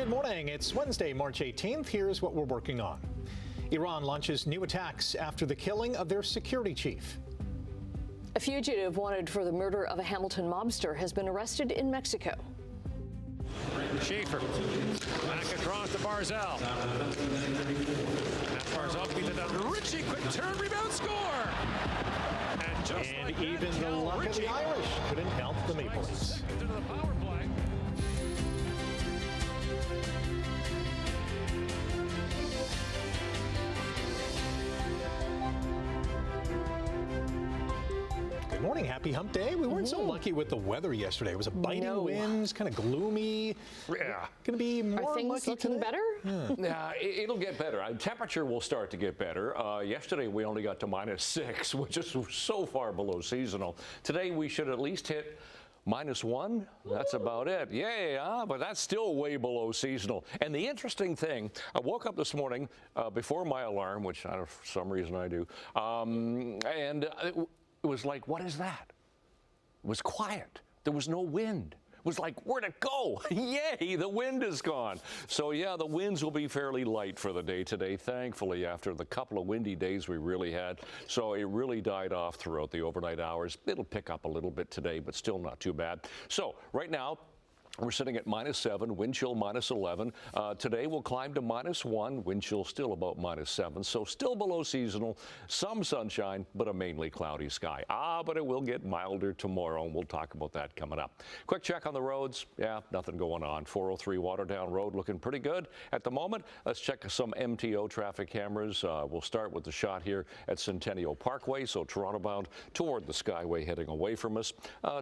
Good morning. It's Wednesday, March 18th. Here's what we're working on. Iran launches new attacks after the killing of their security chief. A fugitive wanted for the murder of a Hamilton mobster has been arrested in Mexico. Schaefer back across to Barzell. That Barzell beat it down. Ritchie, quick turn, rebound, score! And like even that, the luck of the Irish couldn't help the Maple Leafs. Into the power play. Good morning. Happy hump day. We weren't so lucky with the weather yesterday. It was a biting winds, kind of gloomy. Yeah. Going to be more Are things lucky looking today? better? Yeah, it'll get better. Temperature will start to get better. Yesterday we only got to -6, which is so far below seasonal. Today we should at least hit -1. That's about it. Yeah, but that's still way below seasonal. And the interesting thing, I woke up this morning before my alarm, which I don't know, for some reason I do, and it was like, what is that? It was quiet. There was no wind. It was like, where'd it go? Yay, the wind is gone. So yeah, the winds will be fairly light for the day today, thankfully, after the couple of windy days we really had. So it really died off throughout the overnight hours. It'll pick up a little bit today, but still not too bad. So right now, we're sitting at -7, wind chill -11. Today we'll climb to -1, wind chill still about -7. So still below seasonal, some sunshine, but a mainly cloudy sky. But it will get milder tomorrow, and we'll talk about that coming up. Quick check on the roads. Yeah, nothing going on. 403 Waterdown Road looking pretty good at the moment. Let's check some MTO traffic cameras. We'll start with the shot here at Centennial Parkway, so Toronto bound toward the Skyway heading away from us.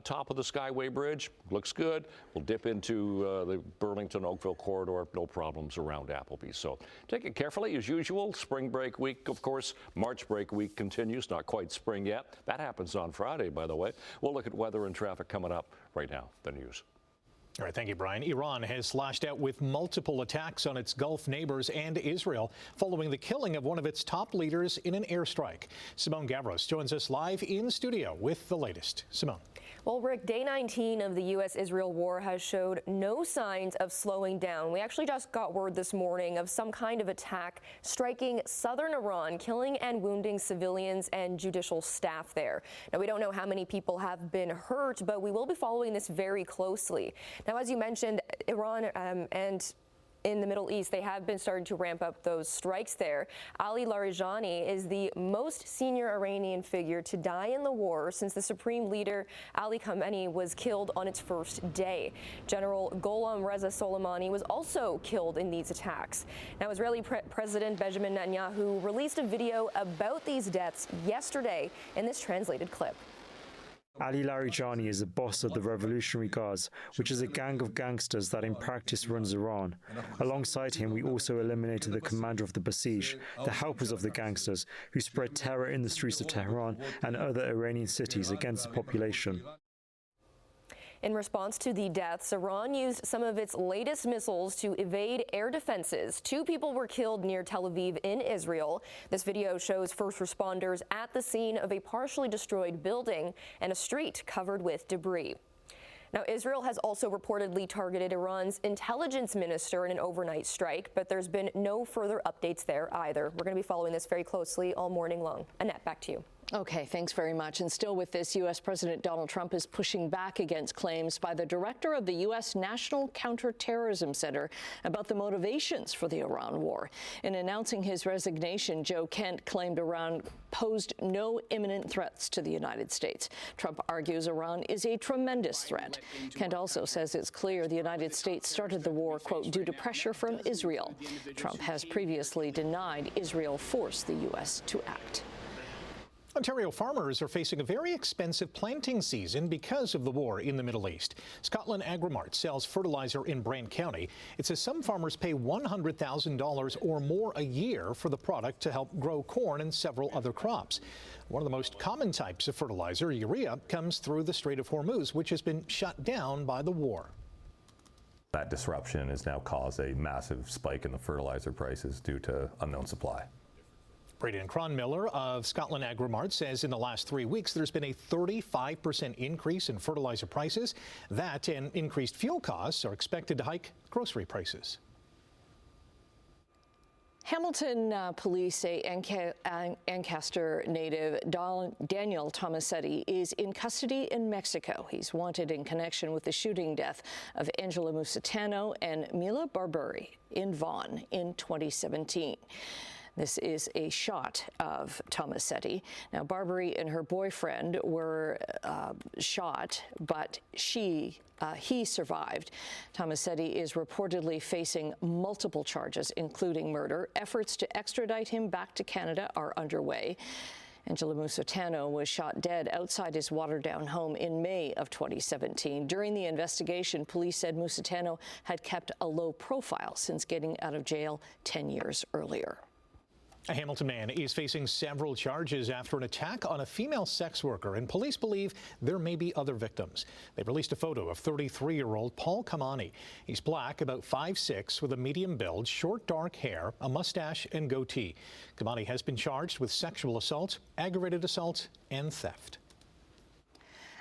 Top of the Skyway Bridge looks good. We'll dip into the Burlington-Oakville corridor, no problems around Applebee's. So take it carefully as usual. Spring break week, of course. March break week continues, not quite spring yet. That happens on Friday, by the way. We'll look at weather and traffic coming up right now. The news. All right, thank you, Brian. Iran has lashed out with multiple attacks on its Gulf neighbors and Israel following the killing of one of its top leaders in an airstrike. Simone Gavros joins us live in studio with the latest. Simone. Well, Rick, day 19 of the U.S.-Israel war has showed no signs of slowing down. We actually just got word this morning of some kind of attack striking southern Iran, killing and wounding civilians and judicial staff there. Now, we don't know how many people have been hurt, but we will be following this very closely. Now, as you mentioned, Iran and in the Middle East, they have been starting to ramp up those strikes there. Ali Larijani is the most senior Iranian figure to die in the war since the supreme leader Ali Khamenei was killed on its first day. General Gholam Reza Soleimani was also killed in these attacks. Now, Israeli President Benjamin Netanyahu released a video about these deaths yesterday in this translated clip. Ali Larijani is the boss of the Revolutionary Guards, which is a gang of gangsters that in practice runs Iran. Alongside him, we also eliminated the commander of the Basij, the helpers of the gangsters, who spread terror in the streets of Tehran and other Iranian cities against the population. In response to the deaths, Iran used some of its latest missiles to evade air defenses. 2 people were killed near Tel Aviv in Israel. This video shows first responders at the scene of a partially destroyed building and a street covered with debris. Now, Israel has also reportedly targeted Iran's intelligence minister in an overnight strike, but there's been no further updates there either. We're going to be following this very closely all morning long. Annette, back to you. Okay, thanks very much. And still with this, U.S. President Donald Trump is pushing back against claims by the director of the U.S. National Counterterrorism Center about the motivations for the Iran war. In announcing his resignation, Joe Kent claimed Iran posed no imminent threats to the United States. Trump argues Iran is a tremendous threat. Kent also says it's clear the United States started the war, quote, due to pressure from Israel. Trump has previously denied Israel forced the U.S. to act. Ontario farmers are facing a very expensive planting season because of the war in the Middle East. Scotland Agrimart sells fertilizer in Brant County. It says some farmers pay $100,000 or more a year for the product to help grow corn and several other crops. One of the most common types of fertilizer, urea, comes through the Strait of Hormuz, which has been shut down by the war. That disruption has now caused a massive spike in the fertilizer prices due to unknown supply. Braden Cronmiller of Scotland Agrimart says in the last 3 weeks there's been a 35% increase in fertilizer prices. That and increased fuel costs are expected to hike grocery prices. Hamilton police say Ancaster native Daniel Tomasetti is in custody in Mexico. He's wanted in connection with the shooting death of Angela Musitano and Mila Barberi in Vaughan in 2017. This is a shot of Tomasetti. Now, Barberi and her boyfriend were shot, but he survived. Tomasetti is reportedly facing multiple charges, including murder. Efforts to extradite him back to Canada are underway. Angela Musitano was shot dead outside his watered-down home in May of 2017. During the investigation, police said Musitano had kept a low profile since getting out of jail 10 years earlier. A Hamilton man is facing several charges after an attack on a female sex worker, and police believe there may be other victims. They released a photo of 33-year-old Paul Kamani. He's black, about 5'6", with a medium build, short dark hair, a mustache and goatee. Kamani has been charged with sexual assault, aggravated assault and theft.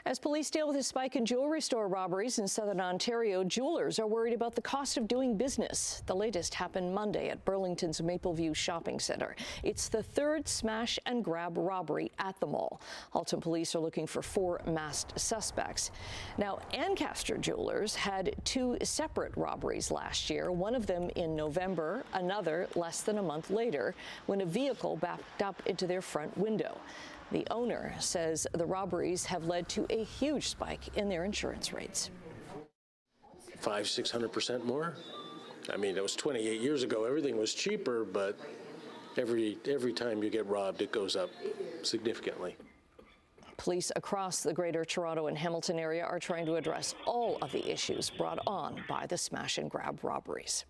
As police deal with a spike in jewelry store robberies in southern Ontario, jewelers are worried about the cost of doing business. The latest happened Monday at Burlington's Mapleview Shopping Centre. It's the third smash and grab robbery at the mall. Halton police are looking for 4 masked suspects. Now, Ancaster jewelers had 2 separate robberies last year, one of them in November, another less than a month later, when a vehicle backed up into their front window. The owner says the robberies have led to a huge spike in their insurance rates. 500-600% more. I mean, it was 28 years ago. Everything was cheaper, but every time you get robbed, it goes up significantly. Police across the Greater Toronto and Hamilton area are trying to address all of the issues brought on by the smash and grab robberies.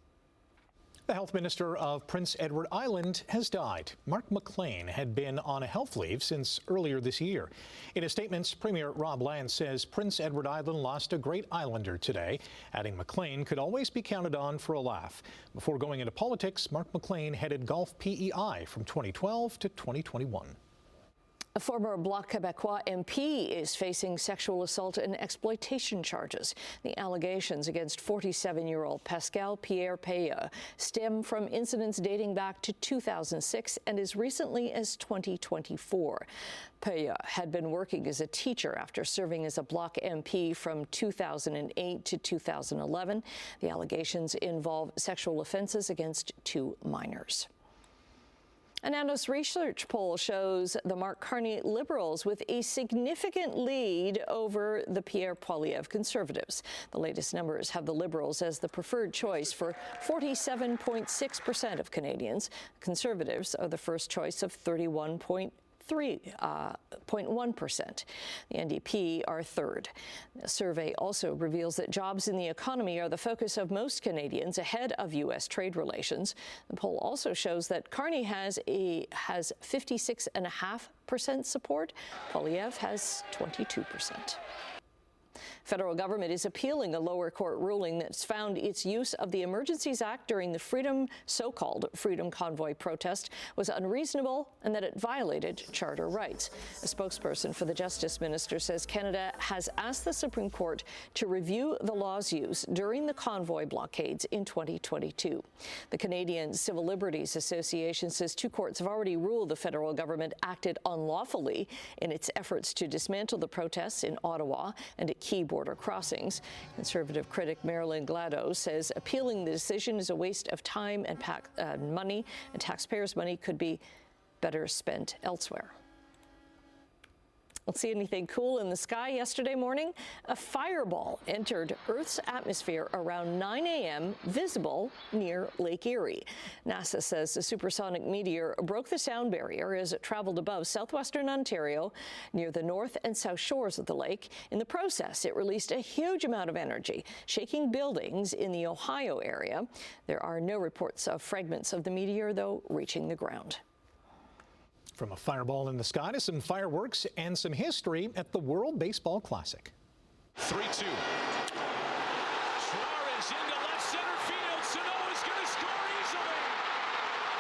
The health minister of Prince Edward Island has died. Mark McLean had been on a health leave since earlier this year. In his statements, Premier Rob Lance says Prince Edward Island lost a great islander today, adding McLean could always be counted on for a laugh. Before going into politics, Mark McLean headed Golf PEI from 2012 to 2021. A former Bloc Québécois MP is facing sexual assault and exploitation charges. The allegations against 47-year-old Pascal Pierre Peya stem from incidents dating back to 2006 and as recently as 2024. Peya had been working as a teacher after serving as a Bloc MP from 2008 to 2011. The allegations involve sexual offenses against 2 minors. An Nanos research poll shows the Mark Carney Liberals with a significant lead over the Pierre Poilievre Conservatives. The latest numbers have the Liberals as the preferred choice for 47.6% of Canadians. Conservatives are the first choice of 31.1%. The NDP are third. The survey also reveals that jobs in the economy are the focus of most Canadians ahead of U.S. trade relations. The poll also shows that Carney has 56.5% support. Poilievre has 22%. Federal government is appealing a lower court ruling that's found its use of the Emergencies Act during the so-called Freedom Convoy protest was unreasonable and that it violated charter rights. A spokesperson for the Justice Minister says Canada has asked the Supreme Court to review the law's use during the convoy blockades in 2022. The Canadian Civil Liberties Association says 2 courts have already ruled the federal government acted unlawfully in its efforts to dismantle the protests in Ottawa and at key border crossings. Conservative critic Marilyn Glado says appealing the decision is a waste of time and money, and taxpayers' money could be better spent elsewhere. Let's see anything cool in the sky yesterday morning. A fireball entered Earth's atmosphere around 9 a.m., visible near Lake Erie. NASA says the supersonic meteor broke the sound barrier as it traveled above southwestern Ontario near the north and south shores of the lake. In the process, it released a huge amount of energy, shaking buildings in the Ohio area. There are no reports of fragments of the meteor, though, reaching the ground. From a fireball in the sky to some fireworks and some history at the World Baseball Classic. 3-2. Suarez into left center field. Sano's going to score easily.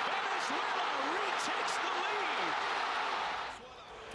Venezuela retakes the lead.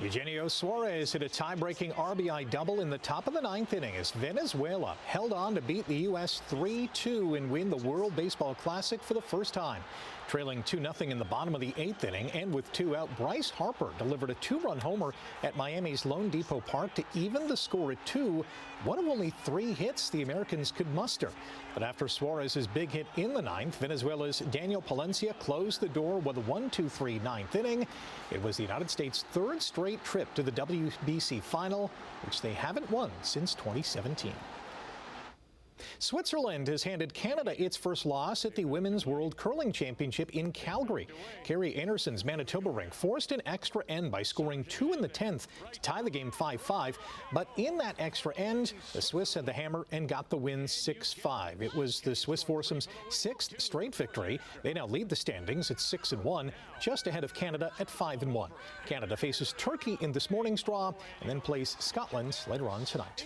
Eugenio Suarez hit a tie-breaking RBI double in the top of the ninth inning as Venezuela held on to beat the U.S. 3-2 and win the World Baseball Classic for the first time. Trailing 2-0 in the bottom of the eighth inning and with two out, Bryce Harper delivered a two-run homer at Miami's Lone Depot Park to even the score at 2, one of only 3 hits the Americans could muster. But after Suarez's big hit in the ninth, Venezuela's Daniel Palencia closed the door with a 1-2-3 ninth inning. It was the United States' third straight trip to the WBC final, which they haven't won since 2017. Switzerland has handed Canada its first loss at the Women's World Curling Championship in Calgary. Carrie Anderson's Manitoba rink forced an extra end by scoring 2 in the 10th to tie the game 5-5. But in that extra end, the Swiss had the hammer and got the win 6-5. It was the Swiss foursome's 6th straight victory. They now lead the standings at 6-1, just ahead of Canada at 5-1. Canada faces Turkey in this morning's draw and then plays Scotland later on tonight.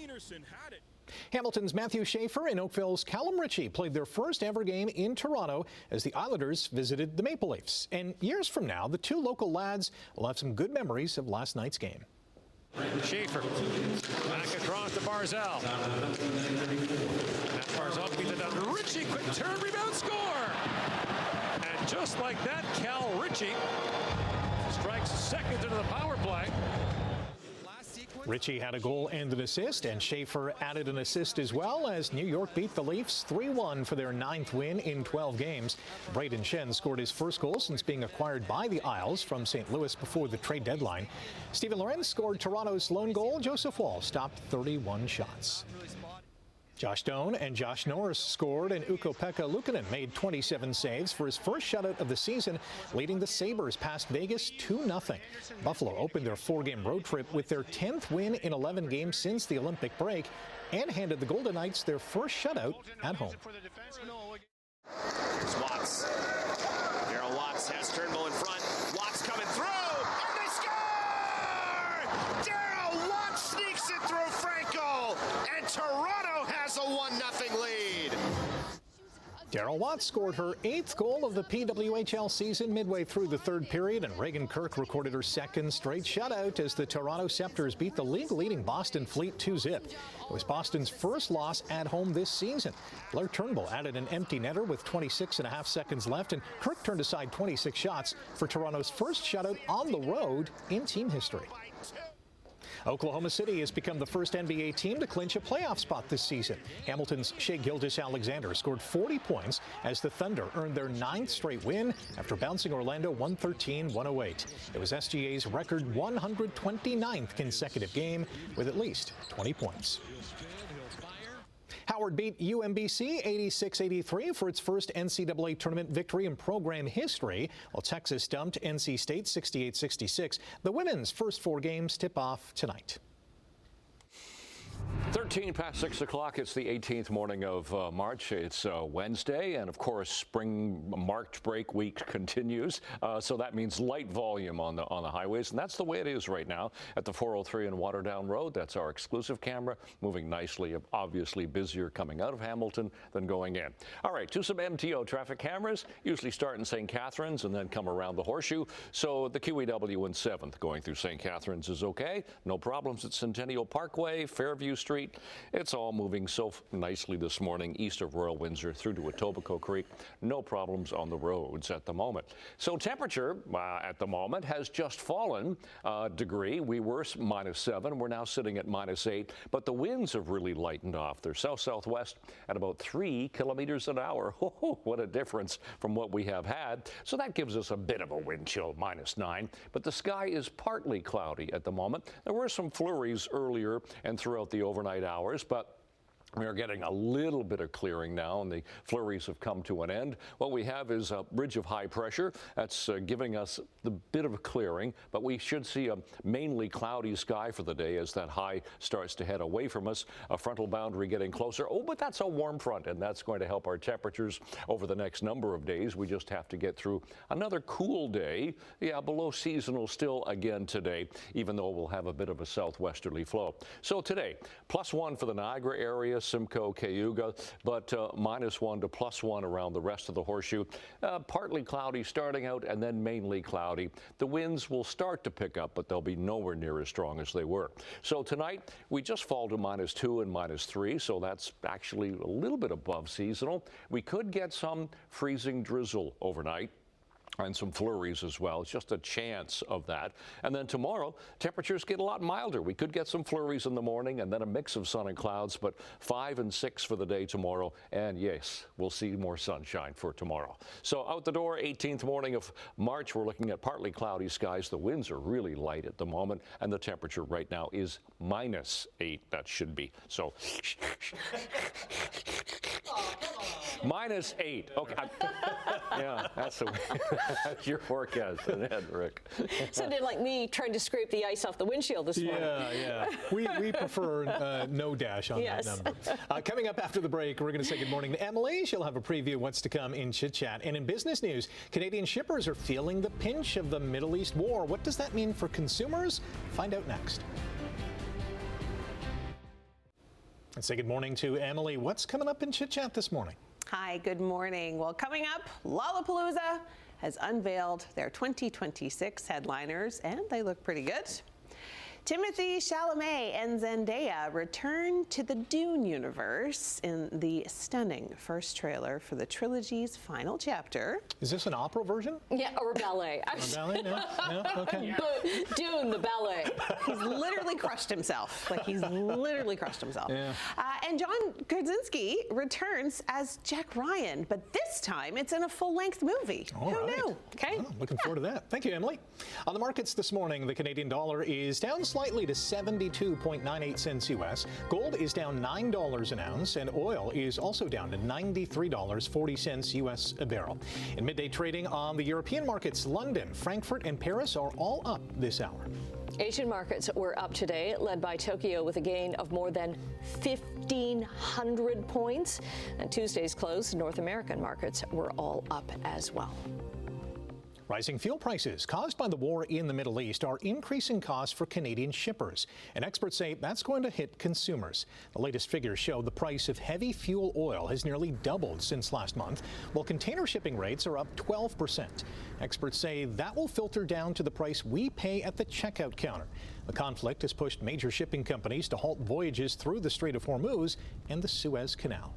Hamilton's Matthew Schaefer and Oakville's Callum Ritchie played their first ever game in Toronto as the Islanders visited the Maple Leafs. And years from now, the two local lads will have some good memories of last night's game. Schaefer back across to Barzell. And Barzell beat it down. Ritchie, quick turn, rebound, score! And just like that, Cal Ritchie strikes second into the power play. Ritchie had a goal and an assist, and Schaefer added an assist as well as New York beat the Leafs 3-1 for their 9th win in 12 games. Braden Shen scored his first goal since being acquired by the Isles from St. Louis before the trade deadline. Steven Lorenz scored Toronto's lone goal. Joseph Wall stopped 31 shots. Josh Doan and Josh Norris scored, and Ukko-Pekka Luukkonen made 27 saves for his first shutout of the season, leading the Sabres past Vegas 2-0. Buffalo opened their 4-game road trip with their 10th win in 11 games since the Olympic break and handed the Golden Knights their first shutout at home. Watts. Darryl Watts has Turnbull in front. Watts coming through, and they score! Darryl Watts sneaks it through Franco, and Toronto has a 1-0 lead. Darryl Watts scored her 8th goal of the PWHL season midway through the third period, and Reagan Kirk recorded her 2nd straight shutout as the Toronto Scepters beat the league-leading Boston Fleet 2-0. It was Boston's first loss at home this season. Blair Turnbull added an empty netter with 26.5 seconds left, and Kirk turned aside 26 shots for Toronto's first shutout on the road in team history. Oklahoma City has become the first NBA team to clinch a playoff spot this season. Hamilton's Shai Gilgeous-Alexander scored 40 points as the Thunder earned their 9th straight win after bouncing Orlando 113-108. It was SGA's record 129th consecutive game with at least 20 points. Howard beat UMBC 86-83 for its first NCAA tournament victory in program history, while Texas dumped NC State 68-66. The women's first 4 games tip off tonight. 13 past 6 o'clock. It's the 18th morning of March. It's Wednesday, and of course, spring March break week continues. So that means light volume on the highways, and that's the way it is right now at the 403 and Waterdown Road. That's our exclusive camera, moving nicely. Obviously busier coming out of Hamilton than going in. All right, to some MTO traffic cameras. Usually start in St. Catharines and then come around the Horseshoe. So the QEW in 7th going through St. Catharines is okay. No problems at Centennial Parkway, Fairview Street. It's all moving so nicely this morning east of Royal Windsor through to Etobicoke Creek. No problems on the roads at the moment. So temperature at the moment has just fallen a degree. We were -7. We're now sitting at -8. But the winds have really lightened off. They're south-southwest at about 3 kilometers an hour. Oh, what a difference from what we have had. So that gives us a bit of a wind chill, -9. But the sky is partly cloudy at the moment. There were some flurries earlier and throughout the overnight hours, but we are getting a little bit of clearing now, and the flurries have come to an end. What we have is a ridge of high pressure that's giving us the bit of a clearing, but we should see a mainly cloudy sky for the day as that high starts to head away from us. A frontal boundary getting closer. Oh, but that's a warm front, and that's going to help our temperatures over the next number of days. We just have to get through another cool day. Yeah, below seasonal still again today, even though we'll have a bit of a southwesterly flow. So today, +1 for the Niagara area. Victoria, Simcoe, Cayuga, but -1 to +1 around the rest of the horseshoe. Partly cloudy starting out and then mainly cloudy. The winds will start to pick up, but they'll be nowhere near as strong as they were. So tonight, we just fall to -2 and -3, so that's actually a little bit above seasonal. We could get some freezing drizzle overnight and some flurries as well. It's just a chance of that. And then tomorrow, temperatures get a lot milder. We could get some flurries in the morning and then a mix of sun and clouds, but 5 and 6 for the day tomorrow. And yes, we'll see more sunshine for tomorrow. So out the door, 18th morning of March, we're looking at partly cloudy skies. The winds are really light at the moment, and the temperature right now is -8. That should be. So -8. Okay. Yeah, that's your forecast, isn't it, Rick? Sounded like me trying to scrape the ice off the windshield this morning. Yeah. We prefer no dash on that number. Coming up after the break, we're going to say good morning to Emily. She'll have a preview of what's to come in Chit Chat. And in business news, Canadian shippers are feeling the pinch of the Middle East war. What does that mean for consumers? Find out next. Let's say good morning to Emily. What's coming up in Chit Chat this morning? Hi, good morning. Well, coming up, Lollapalooza has unveiled their 2026 headliners, and they look pretty good. Timothée Chalamet and Zendaya return to the Dune universe in the stunning first trailer for the trilogy's final chapter. Is this an opera version? Yeah, or ballet. Ballet? No? Okay. Dune, the ballet. He's literally crushed himself. Yeah. And John Krasinski returns as Jack Ryan, but this time it's in a full-length movie. Who knew? Okay. Well, looking forward to that. Thank you, Emily. On the markets this morning, the Canadian dollar is down slightly to 72.98 cents U.S. Gold is down $9 an ounce, and oil is also down to $93.40 U.S. a barrel. In midday trading on the European markets, London, Frankfurt, and Paris are all up this hour. Asian markets were up today, led by Tokyo with a gain of more than 1,500 points. And Tuesday's close, North American markets were all up as well. Rising fuel prices caused by the war in the Middle East are increasing costs for Canadian shippers, and experts say that's going to hit consumers. The latest figures show the price of heavy fuel oil has nearly doubled since last month, while container shipping rates are up 12%. Experts say that will filter down to the price we pay at the checkout counter. The conflict has pushed major shipping companies to halt voyages through the Strait of Hormuz and the Suez Canal.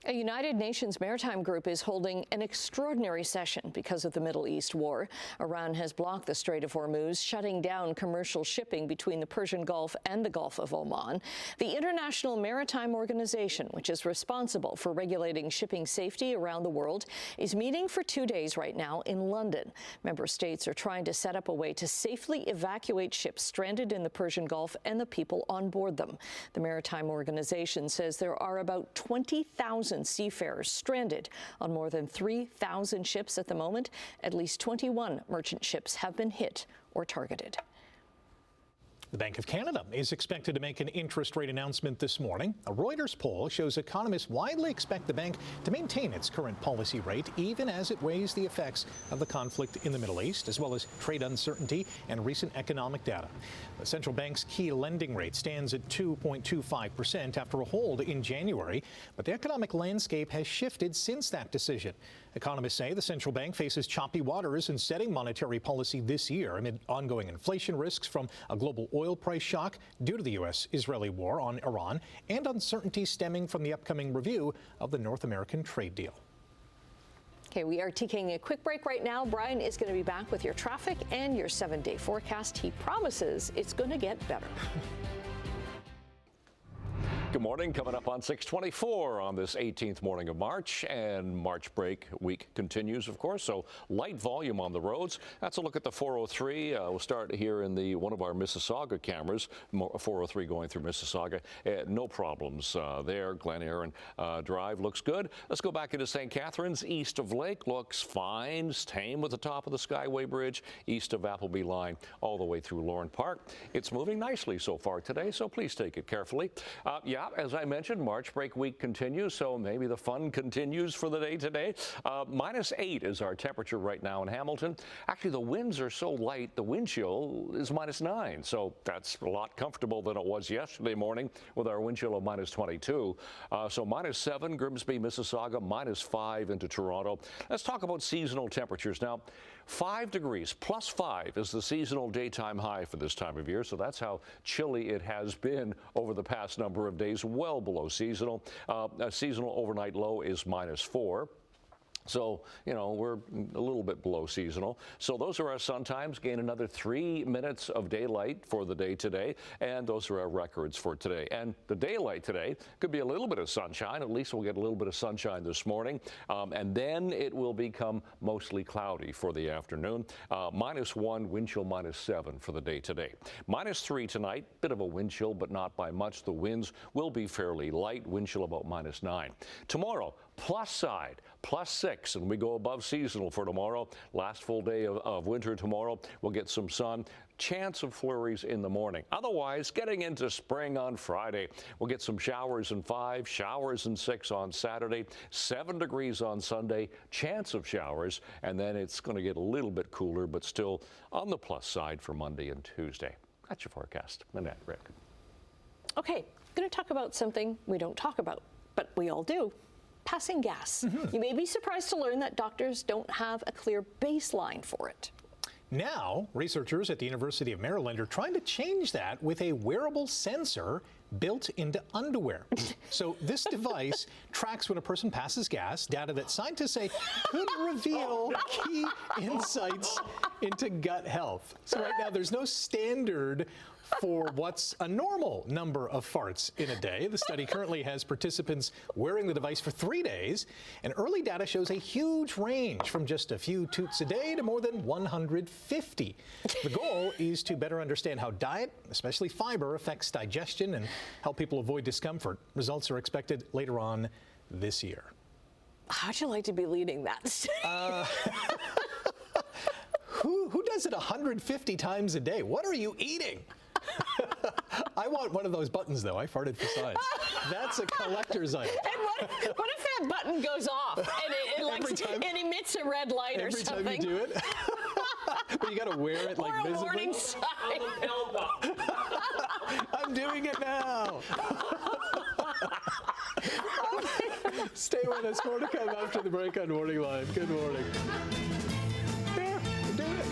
A United Nations maritime group is holding an extraordinary session because of the Middle East war. Iran has blocked the Strait of Hormuz, shutting down commercial shipping between the Persian Gulf and the Gulf of Oman. The International Maritime Organization, which is responsible for regulating shipping safety around the world, is meeting for 2 days right now in London. Member states are trying to set up a way to safely evacuate ships stranded in the Persian Gulf and the people on board them. The Maritime Organization says there are about 20,000 seafarers stranded on more than 3,000 ships at the moment. At least 21 merchant ships have been hit or targeted. The Bank of Canada is expected to make an interest rate announcement this morning. A Reuters poll shows economists widely expect the bank to maintain its current policy rate, even as it weighs the effects of the conflict in the Middle East, as well as trade uncertainty and recent economic data. The central bank's key lending rate stands at 2.25% after a hold in January, but the economic landscape has shifted since that decision. Economists say the central bank faces choppy waters in setting monetary policy this year amid ongoing inflation risks from a global oil price shock due to the U.S.-Israeli war on Iran and uncertainty stemming from the upcoming review of the North American trade deal. Okay, we are taking a quick break right now. Brian is going to be back with your traffic and your 7-day forecast. He promises it's going to get better. Good morning. Coming up on 624 on this 18th morning of March, and March break week continues, of course, so light volume on the roads. That's a look at the 403. We'll start here in one of our Mississauga cameras, 403 going through Mississauga. No problems there. Glen Aaron Drive looks good. Let's go back into St. Catharines. East of Lake looks fine. Tame with the top of the Skyway Bridge, east of Appleby Line, all the way through Lorne Park. It's moving nicely so far today, so please take it carefully. Yeah, Yeah, as I mentioned, March break week continues, so maybe the fun continues for the day today. -8 is our temperature right now in Hamilton. Actually, the winds are so light, the wind chill is -9, so that's a lot comfortable than it was yesterday morning with our wind chill of -22. So -7, Grimsby, Mississauga, -5 into Toronto. Let's talk about seasonal temperatures now. 5 degrees, +5 is the seasonal daytime high for this time of year, so that's how chilly it has been over the past number of days, well below seasonal. A seasonal overnight low is -4. So, you know, we're a little bit below seasonal. So those are our sun times. Gain another 3 minutes of daylight for the day today. And those are our records for today. And the daylight today could be a little bit of sunshine. At least we'll get a little bit of sunshine this morning. And then it will become mostly cloudy for the afternoon. -1, wind chill -7 for the day today. -3 tonight. Bit of a wind chill, but not by much. The winds will be fairly light. Wind chill about -9. Tomorrow, plus side, +6, and we go above seasonal for tomorrow. Last full day of winter tomorrow. We'll get some sun. Chance of flurries in the morning. Otherwise, getting into spring on Friday. We'll get some showers in 5, showers in 6 on Saturday, 7 degrees on Sunday, chance of showers, and then it's going to get a little bit cooler, but still on the plus side for Monday and Tuesday. That's your forecast. Annette, Rick. Okay, going to talk about something we don't talk about, but we all do. Passing gas. You may be surprised to learn that doctors don't have a clear baseline for it. Now, researchers at the University of Maryland are trying to change that with a wearable sensor built into underwear. So this device tracks when a person passes gas, data that scientists say could reveal key insights into gut health. So right now, there's no standard for what's a normal number of farts in a day. The study currently has participants wearing the device for 3 days, and early data shows a huge range from just a few toots a day to more than 150. The goal is to better understand how diet, especially fiber, affects digestion and help people avoid discomfort. Results are expected later on this year. How'd you like to be leading that study? Who does it 150 times a day? What are you eating? I want one of those buttons, though. I farted for science. That's a collector's item. And what if that button goes off and it emits a red light or something? Every time you do it? But you got to wear it like or a visibly. warning sign. I'm doing it now. Stay with us. More to come after the break on Morning Live. Good morning. Yeah, do it.